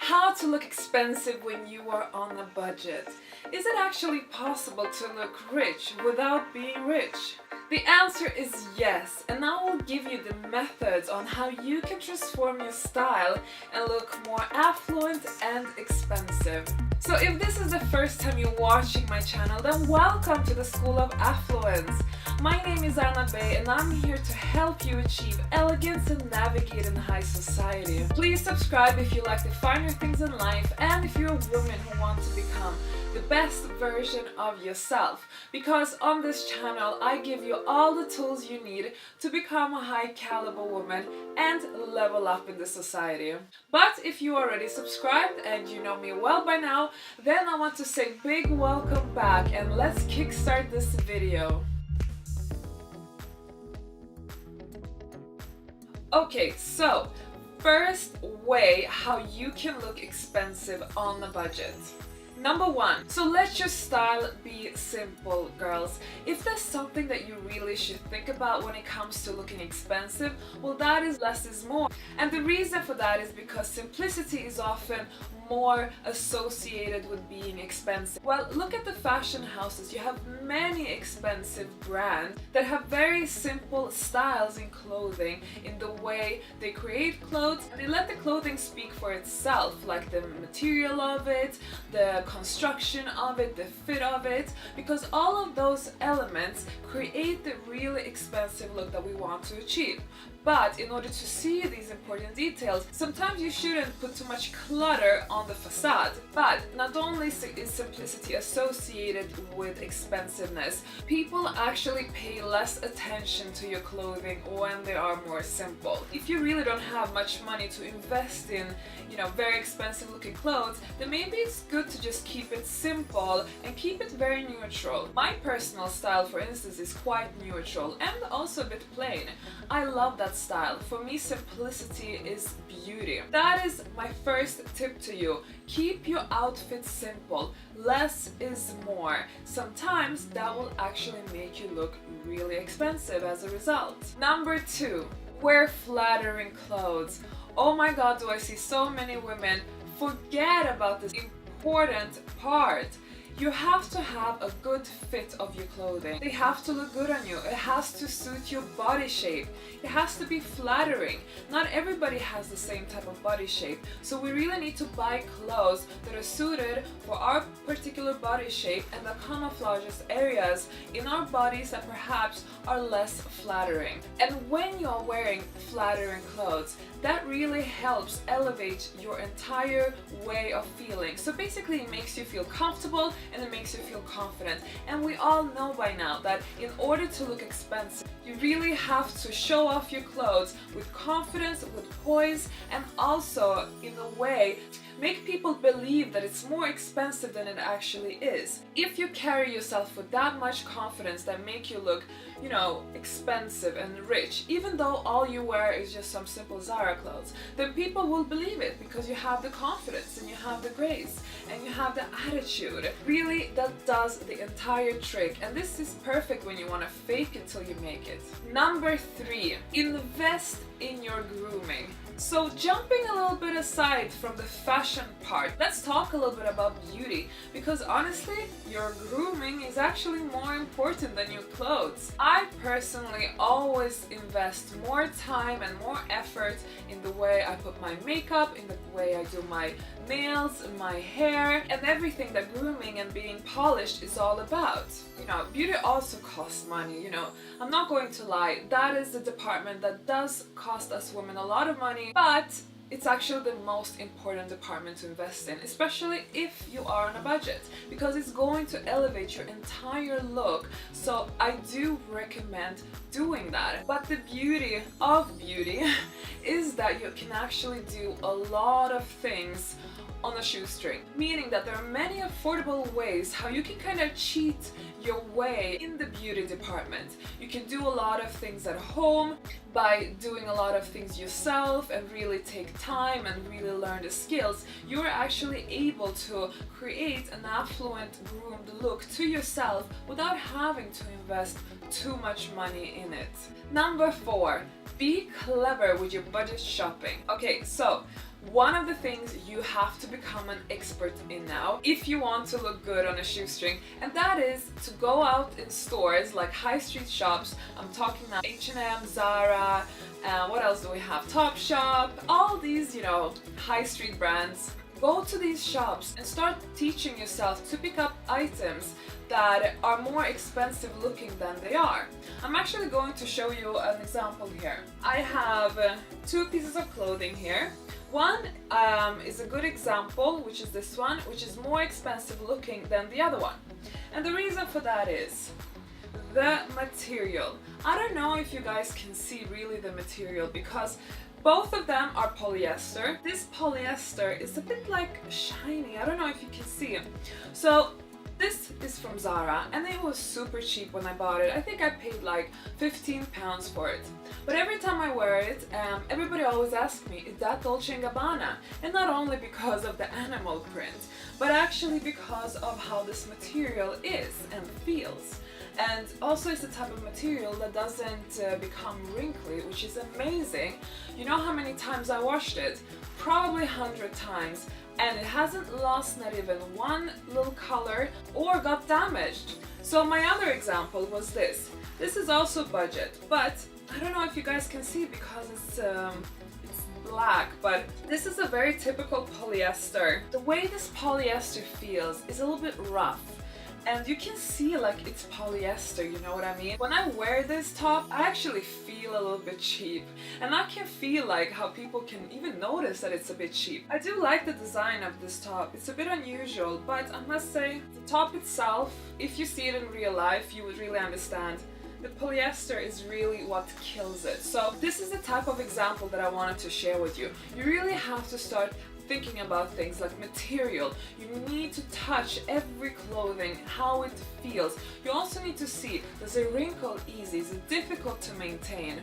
How to look expensive when you are on a budget. Is it actually possible to look rich without being rich? The answer is yes, and I will give you the methods on how you can transform your style and look more affluent and expensive. So if this is the first time you're watching my channel, then welcome to the School of Affluence. My name is Anna Bay and I'm here to help you achieve elegance and navigate in high society. Please subscribe if you like the finer things in life and if you're a woman who wants to become the best version of yourself, because on this channel I give you all the tools you need to become a high caliber woman and level up in the society. But if you already subscribed and you know me well by now, then I want to say big welcome back and let's kickstart this video. Okay, so first way how you can look expensive on a budget. Number one, so let your style be simple, girls. If there's something that you really should think about when it comes to looking expensive, well, that is less is more. And the reason for that is because simplicity is often more associated with being expensive. Well, look at the fashion houses. You have many expensive brands that have very simple styles in clothing, in the way they create clothes, and they let the clothing speak for itself, like the material of it, the construction of it, the fit of it, because all of those elements create the really expensive look that we want to achieve. But in order to see these important details, sometimes you shouldn't put too much clutter on the facade. But not only is simplicity associated with expensiveness, people actually pay less attention to your clothing when they are more simple. If you really don't have much money to invest in, very expensive looking clothes, then maybe it's good to just keep it simple and keep it very neutral. My personal style, for instance, is quite neutral and also a bit plain. I love that style. For me, simplicity is beauty. That is my first tip to you. Keep your outfit simple. Less is more. Sometimes that will actually make you look really expensive as a result. Number two, wear flattering clothes. Oh my god, do I see so many women forget about this important part. You have to have a good fit of your clothing. They have to look good on you. It has to suit your body shape. It has to be flattering. Not everybody has the same type of body shape. So we really need to buy clothes that are suited for our particular body shape and that camouflages areas in our bodies that perhaps are less flattering. And when you're wearing flattering clothes, that really helps elevate your entire way of feeling. So basically it makes you feel comfortable and it makes you feel confident. And we all know by now that in order to look expensive, you really have to show off your clothes with confidence, with poise, and also in a way make people believe that it's more expensive than it actually is. If you carry yourself with that much confidence that make you look, expensive and rich, even though all you wear is just some simple Zara clothes, then people will believe it because you have the confidence and you have the grace and you have the attitude. Really, that does the entire trick, and this is perfect when you want to fake it till you make it. Number three, invest in your grooming. So jumping a little bit aside from the fashion part, let's talk a little bit about beauty, because honestly, your grooming is actually more important than your clothes. I personally always invest more time and more effort in the way I put my makeup, in the way I do my nails, my hair, and everything that grooming and being polished is all about. Beauty also costs money, I'm not going to lie, that is the department that does cost us women a lot of money, but it's actually the most important department to invest in, especially if you are on a budget, because it's going to elevate your entire look. So I do recommend doing that. But the beauty of beauty is that you can actually do a lot of things on a shoestring, meaning that there are many affordable ways how you can kind of cheat your way in the beauty department. You can do a lot of things at home by doing a lot of things yourself and really take time and really learn the skills. You're actually able to create an affluent, groomed look to yourself without having to invest too much money in it. Number 4, be clever with your budget shopping. Okay, so one of the things you have to become an expert in now if you want to look good on a shoestring, and that is to go out in stores like high street shops. I'm talking now H&M, Zara, what else do we have? Topshop, all these, you know, high street brands. Go to these shops and start teaching yourself to pick up items that are more expensive looking than they are. I'm actually going to show you an example here. I have two pieces of clothing here. One is a good example, which is this one, which is more expensive looking than the other one. And the reason for that is the material. I don't know if you guys can see really the material because both of them are polyester. This polyester is a bit like shiny. I don't know if you can see it. So this is from Zara and it was super cheap when I bought it. I think I paid like 15 pounds for it. But every time I wear it, everybody always asks me, is that Dolce & Gabbana? And not only because of the animal print, but actually because of how this material is and feels. And also it's the type of material that doesn't become wrinkly, which is amazing. You know how many times I washed it? Probably 100 times. And it hasn't lost not even one little color or got damaged. So my other example was this. This is also budget, but I don't know if you guys can see because it's black, but this is a very typical polyester. The way this polyester feels is a little bit rough. And you can see like it's polyester, you know what I mean? When I wear this top, I actually feel a little bit cheap. And I can feel like how people can even notice that it's a bit cheap. I do like the design of this top. It's a bit unusual, but I must say, the top itself, if you see it in real life, you would really understand. The polyester is really what kills it. So this is the type of example that I wanted to share with you. You really have to start thinking about things like material. You need to touch every clothing, how it feels. You also need to see, does it wrinkle easy? Is it difficult to maintain?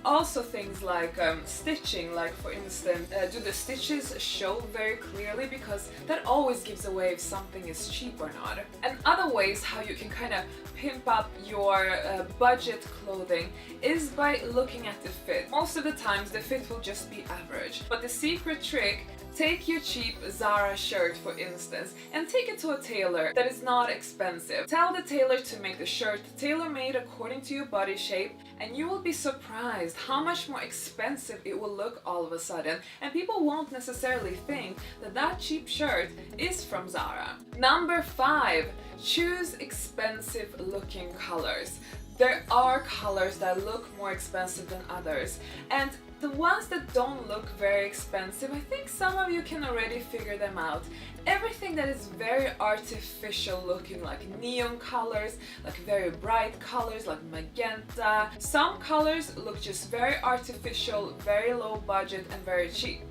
Also things like stitching, like for instance, do the stitches show very clearly? Because that always gives away if something is cheap or not. And other ways how you can kind of pimp up your budget clothing is by looking at the fit. Most of the times the fit will just be average. But the secret trick, take your cheap Zara shirt for instance and take it to a tailor that is not expensive. Tell the tailor to make the shirt tailor-made according to your body shape, and you will be surprised how much more expensive it will look all of a sudden, and people won't necessarily think that that cheap shirt is from Zara. Number 5, choose expensive looking colors. There are colors that look more expensive than others, and the ones that don't look very expensive, I think some of you can already figure them out. Everything that is very artificial looking, like neon colors, like very bright colors, like magenta. Some colors look just very artificial, very low budget and very cheap.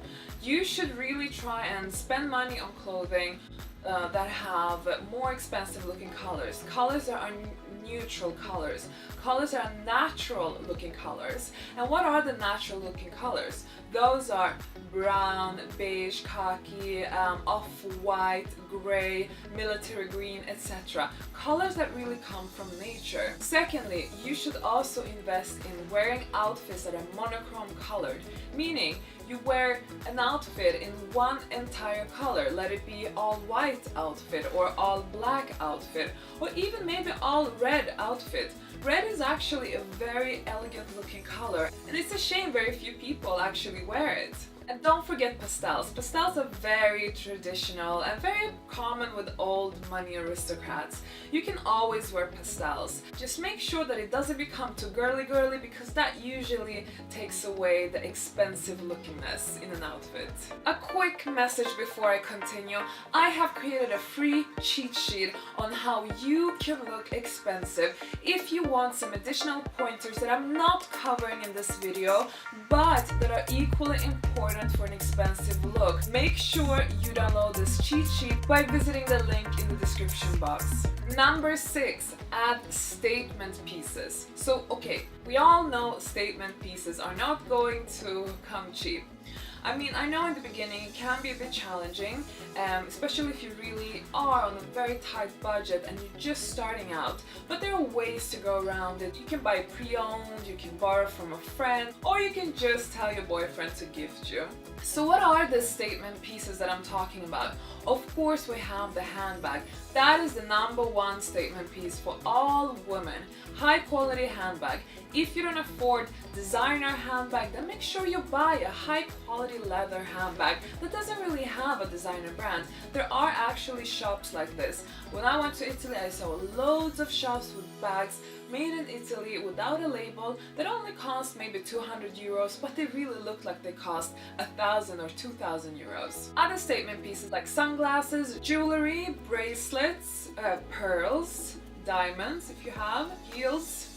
You should really try and spend money on clothing that have more expensive looking colors. Colors that are neutral colors. Colors are natural looking colors. And what are the natural looking colors? Those are brown, beige, khaki, off-white, gray, military green, etc. Colors that really come from nature. Secondly, you should also invest in wearing outfits that are monochrome colored, meaning you wear an outfit in one entire color. Let it be all white outfit or all black outfit or even maybe all red outfit. Red is actually a very elegant looking color, and it's a shame very few people actually wear it. And don't forget pastels. Pastels are very traditional and very common with old money aristocrats. You can always wear pastels. Just make sure that it doesn't become too girly because that usually takes away the expensive lookingness in an outfit. A quick message before I continue. I have created a free cheat sheet on how you can look expensive if you want some additional pointers that I'm not covering in this video, but that are equally important for an expensive look. Make sure you download this cheat sheet by visiting the link in the description box. Number 6, add statement pieces. So, okay, we all know statement pieces are not going to come cheap. I mean, I know in the beginning it can be a bit challenging, especially if you really are on a very tight budget and you're just starting out, but there are ways to go around it. You can buy pre-owned, you can borrow from a friend, or you can just tell your boyfriend to gift you. So what are the statement pieces that I'm talking about? Of course we have the handbag. That is the number one statement piece for all women. High quality handbag. If you don't afford designer handbag, then make sure you buy a high quality leather handbag that doesn't really have a designer brand. There are actually shops like this. When I went to Italy, I saw loads of shops with bags made in Italy without a label that only cost maybe 200 euros, but they really look like they cost 1,000 or 2,000 euros. Other statement pieces like sunglasses, jewelry, bracelets, pearls, diamonds if you have, heels,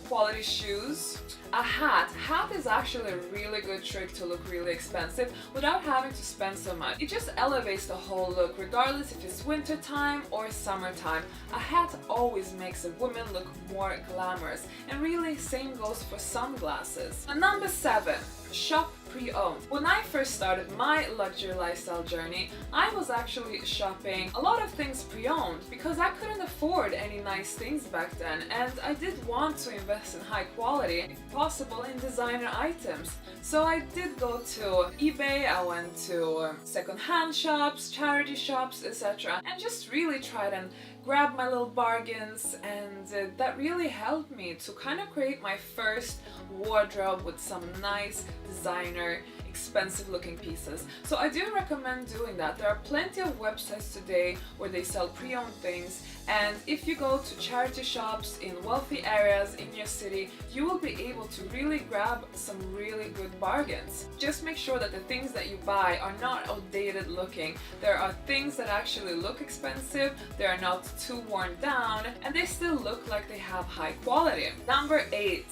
quality shoes. A hat. Hat is actually a really good trick to look really expensive without having to spend so much. It just elevates the whole look regardless if it's winter time or summertime. A hat always makes a woman look more glamorous, and really same goes for sunglasses. And number 7, shop pre-owned. When I first started my luxury lifestyle journey, I was actually shopping a lot of things pre-owned because I couldn't afford any nice things back then, and I did want to invest in high quality, if possible in designer items. So I did go to eBay, I went to second-hand shops, charity shops, etc. and just really tried and grab my little bargains, and that really helped me to kind of create my first wardrobe with some nice designer expensive looking pieces. So I do recommend doing that. There are plenty of websites today where they sell pre-owned things, and if you go to charity shops in wealthy areas in your city, you will be able to really grab some really good bargains. Just make sure that the things that you buy are not outdated looking. There are things that actually look expensive, they are not too worn down, and they still look like they have high quality. Number 8,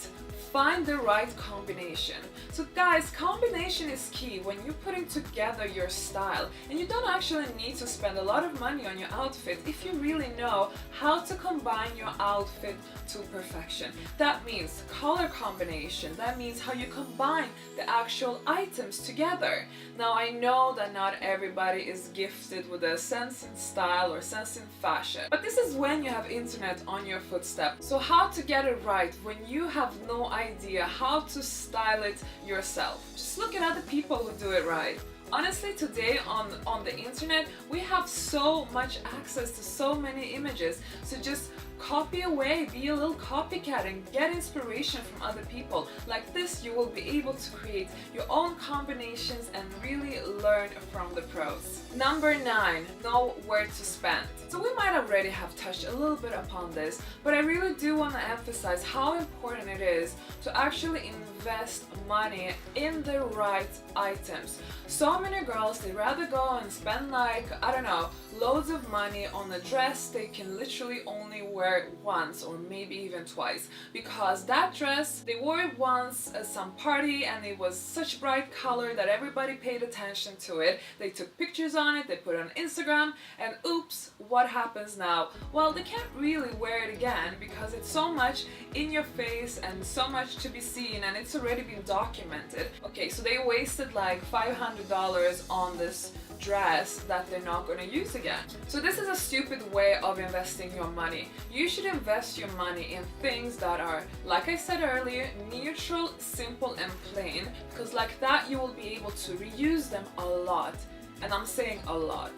find the right combination. So guys, combination is key when you're putting together your style, and you don't actually need to spend a lot of money on your outfit if you really know how to combine your outfit to perfection. That means color combination, that means how you combine the actual items together. Now I know that not everybody is gifted with a sense in style or sense in fashion, but this is when you have internet on your footstep. So how to get it right when you have no idea how to style it yourself? Just look at other people who do it right. Honestly, today on the internet, we have so much access to so many images, so just copy away, be a little copycat and get inspiration from other people. Like this, you will be able to create your own combinations and really learn from the pros. Number 9, know where to spend. So we might already have touched a little bit upon this, but I really do want to emphasize how important it is to actually invest money in the right items. So many girls, they rather go and spend like, I don't know, loads of money on a dress they can literally only wear once or maybe even twice, because that dress, they wore it once at some party and it was such bright color that everybody paid attention to it. They took pictures on it, they put it on Instagram, and oops, what happens now? Well, they can't really wear it again because it's so much in your face and so much to be seen, and it's already been documented. Okay, so they wasted like $500 on this dress that they're not going to use again. So this is a stupid way of investing your money. You should invest your money in things that are, like I said earlier, neutral, simple and plain, because like that you will be able to reuse them a lot. And I'm saying a lot,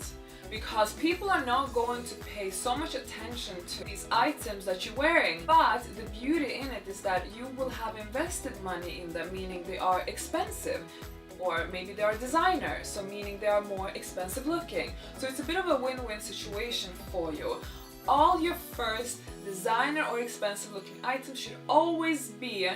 because people are not going to pay so much attention to these items that you're wearing. But the beauty in it is that you will have invested money in them, meaning they are expensive. Or maybe they are designer, so meaning they are more expensive looking. So it's a bit of a win-win situation for you. All your first designer or expensive looking items should always be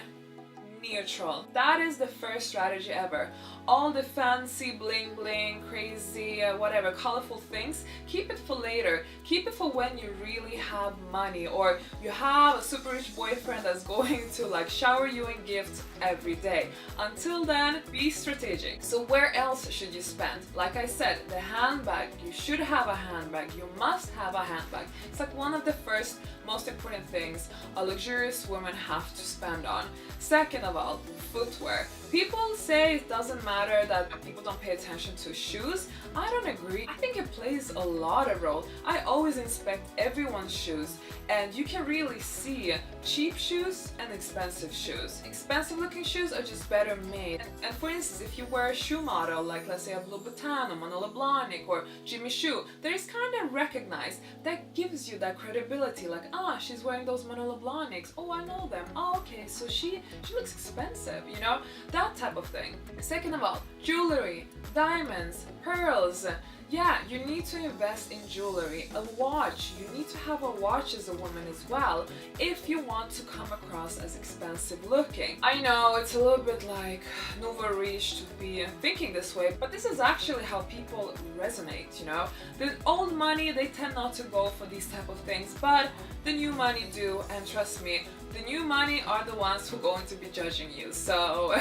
neutral. That is the first strategy ever. All the fancy bling bling, crazy whatever, colorful things, keep it for later. Keep it for when you really have money, or you have a super rich boyfriend that's going to like shower you in gifts every day. Until then, be strategic. So where else should you spend? Like I said, the handbag. You should have a handbag. You must have a handbag. It's like one of the first most important things a luxurious woman have to spend on. Second of all, footwear. People say it doesn't matter that people don't pay attention to shoes. I don't agree. I think it plays a lot of role. I always inspect everyone's shoes, and you can really see cheap shoes and expensive shoes. Expensive looking shoes are just better made. And for instance, if you wear a shoe model like, let's say, a Louboutin or Manolo Blahnik or Jimmy Choo, there is kind of recognized. That gives you that credibility, like, ah, she's wearing those Manolo Blahniks. Oh, I know them. Oh, okay, so she looks expensive, you know? That type of thing. Second of all, jewelry, diamonds, pearls. Yeah, you need to invest in jewelry. A watch. You need to have a watch as a woman as well if you want to come across as expensive looking. I know it's a little bit like nouveau riche to be thinking this way, but this is actually how people resonate, you know? The old money, they tend not to go for these type of things, but the new money do, and trust me, the new money are the ones who are going to be judging you. So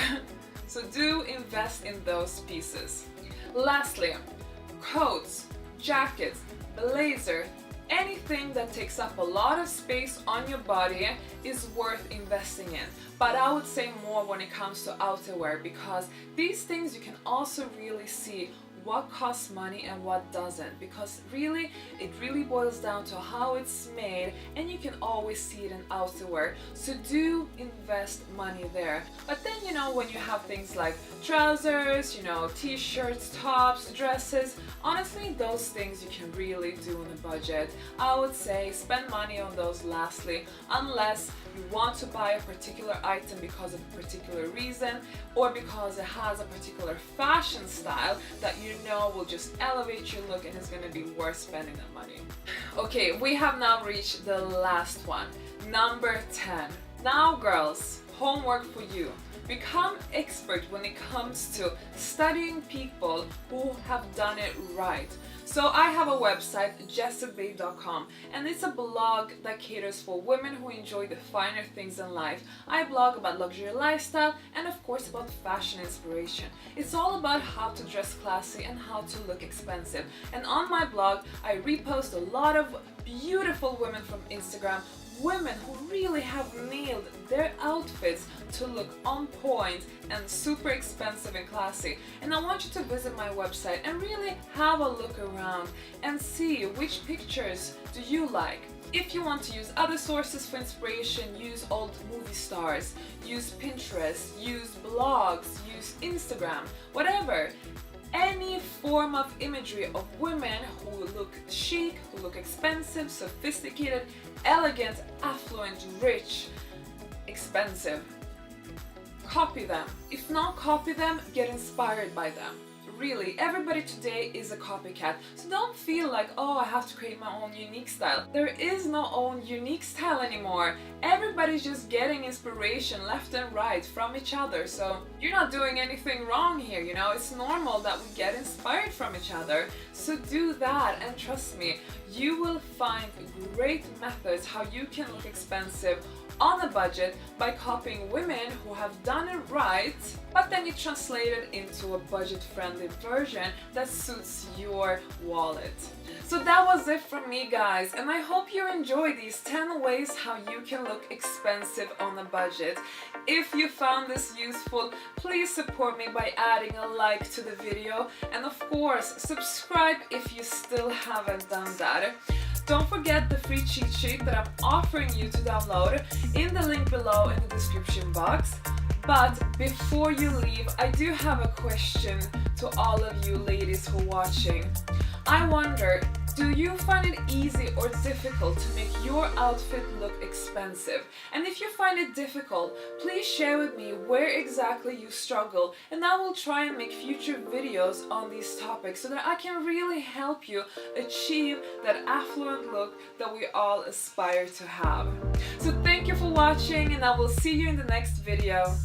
do invest in those pieces. Lastly, coats, jackets, blazer, anything that takes up a lot of space on your body is worth investing in. But I would say more when it comes to outerwear, because these things you can also really see what costs money and what doesn't, because it really boils down to how it's made, and you can always see it in outerwear. So do invest money there. But then, you know, when you have things like trousers, you know, t-shirts, tops, dresses, honestly, those things you can really do on a budget. I would say spend money on those lastly, unless you want to buy a particular item because of a particular reason, or because it has a particular fashion style that you know will just elevate your look and is going to be worth spending that money. Okay, we have now reached the last one, number 10. Now girls, homework for you. Become expert when it comes to studying people who have done it right. So I have a website, jessetbabe.com, and it's a blog that caters for women who enjoy the finer things in life. I blog about luxury lifestyle and of course about fashion inspiration. It's all about how to dress classy and how to look expensive. And on my blog, I repost a lot of beautiful women from Instagram, women who really have nailed their outfits to look on point and super expensive and classy. And I want you to visit my website and really have a look around and see which pictures do you like. If you want to use other sources for inspiration, use old movie stars, use Pinterest, use blogs, use Instagram, whatever. Any form of imagery of women who look chic, who look expensive, sophisticated, elegant, affluent, rich, expensive. Copy them. If not copy them, get inspired by them. Really, everybody today is a copycat. So don't feel like, oh, I have to create my own unique style. There is no own unique style anymore. Everybody's just getting inspiration left and right from each other. So you're not doing anything wrong here, you know? It's normal that we get inspired from each other. So do that, and trust me, you will find great methods how you can look expensive on a budget by copying women who have done it right, but then you translate it into a budget-friendly version that suits your wallet. So that was it from me, guys, and I hope you enjoy these 10 ways how you can look expensive on a budget. If you found this useful, please support me by adding a like to the video, and of course, subscribe if you still haven't done that. Don't forget the free cheat sheet that I'm offering you to download in the link below in the description box. But before you leave, I do have a question to all of you ladies who are watching. I wonder, do you find it easy or difficult to make your outfit look expensive? And if you find it difficult, please share with me where exactly you struggle, and I will try and make future videos on these topics so that I can really help you achieve that affluent look that we all aspire to have. So thank you for watching, and I will see you in the next video.